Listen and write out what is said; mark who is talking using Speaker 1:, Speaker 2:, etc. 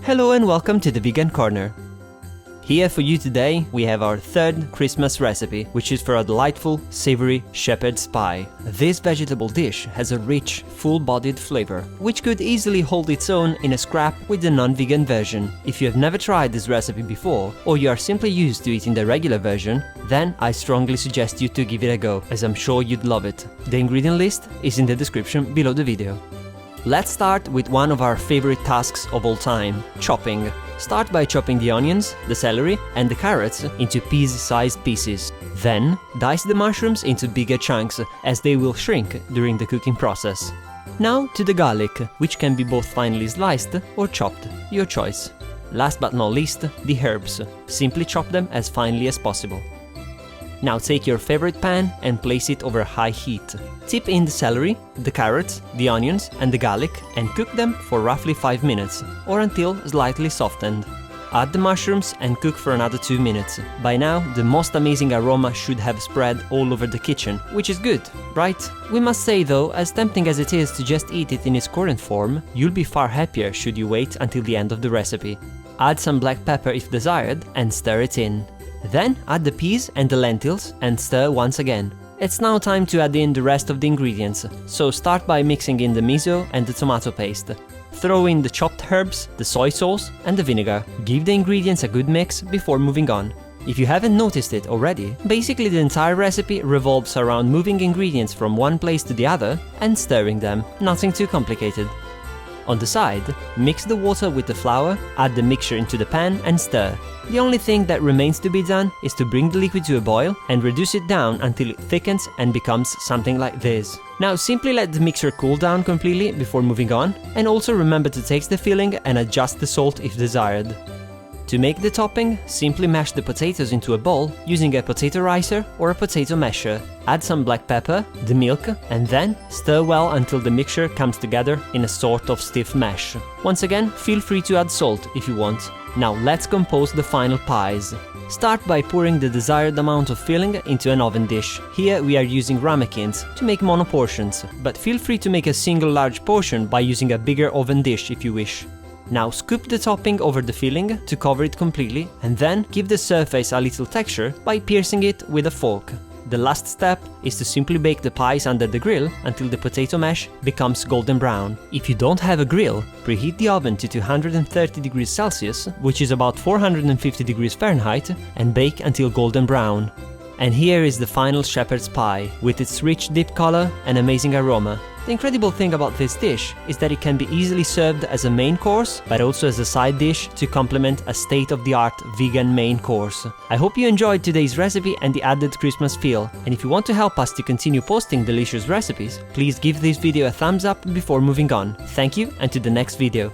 Speaker 1: Hello and welcome to the Vegan Corner. Here for you today we have our third Christmas recipe, which is for a delightful, savory shepherd's pie. This vegetable dish has a rich, full-bodied flavor, which could easily hold its own in a scrap with the non-vegan version. If you have never tried this recipe before, or you are simply used to eating the regular version, then I strongly suggest you to give it a go, as I'm sure you'd love it. The ingredient list is in the description below the video. Let's start with one of our favorite tasks of all time, chopping. Start by chopping the onions, the celery and the carrots into pea-sized pieces. Then, dice the mushrooms into bigger chunks, as they will shrink during the cooking process. Now to the garlic, which can be both finely sliced or chopped, your choice. Last but not least, the herbs. Simply chop them as finely as possible. Now take your favorite pan and place it over high heat. Tip in the celery, the carrots, the onions and the garlic and cook them for roughly 5 minutes, or until slightly softened. Add the mushrooms and cook for another 2 minutes. By now, the most amazing aroma should have spread all over the kitchen, which is good, right? We must say though, as tempting as it is to just eat it in its current form, you'll be far happier should you wait until the end of the recipe. Add some black pepper if desired and stir it in. Then add the peas and the lentils and stir once again. It's now time to add in the rest of the ingredients, so start by mixing in the miso and the tomato paste. Throw in the chopped herbs, the soy sauce and the vinegar. Give the ingredients a good mix before moving on. If you haven't noticed it already, basically the entire recipe revolves around moving ingredients from one place to the other and stirring them, nothing too complicated. On the side, mix the water with the flour, add the mixture into the pan and stir. The only thing that remains to be done is to bring the liquid to a boil and reduce it down until it thickens and becomes something like this. Now simply let the mixture cool down completely before moving on, and also remember to taste the filling and adjust the salt if desired. To make the topping, simply mash the potatoes into a bowl using a potato ricer or a potato masher. Add some black pepper, the milk, and then stir well until the mixture comes together in a sort of stiff mash. Once again, feel free to add salt if you want. Now let's compose the final pies. Start by pouring the desired amount of filling into an oven dish. Here we are using ramekins to make mono portions, but feel free to make a single large portion by using a bigger oven dish if you wish. Now scoop the topping over the filling to cover it completely and then give the surface a little texture by piercing it with a fork. The last step is to simply bake the pies under the grill until the potato mash becomes golden brown. If you don't have a grill, preheat the oven to 230 degrees Celsius, which is about 450 degrees Fahrenheit, and bake until golden brown. And here is the final shepherd's pie, with its rich deep color and amazing aroma. The incredible thing about this dish is that it can be easily served as a main course, but also as a side dish to complement a state-of-the-art vegan main course. I hope you enjoyed today's recipe and the added Christmas feel, and if you want to help us to continue posting delicious recipes, please give this video a thumbs up before moving on. Thank you, and to the next video.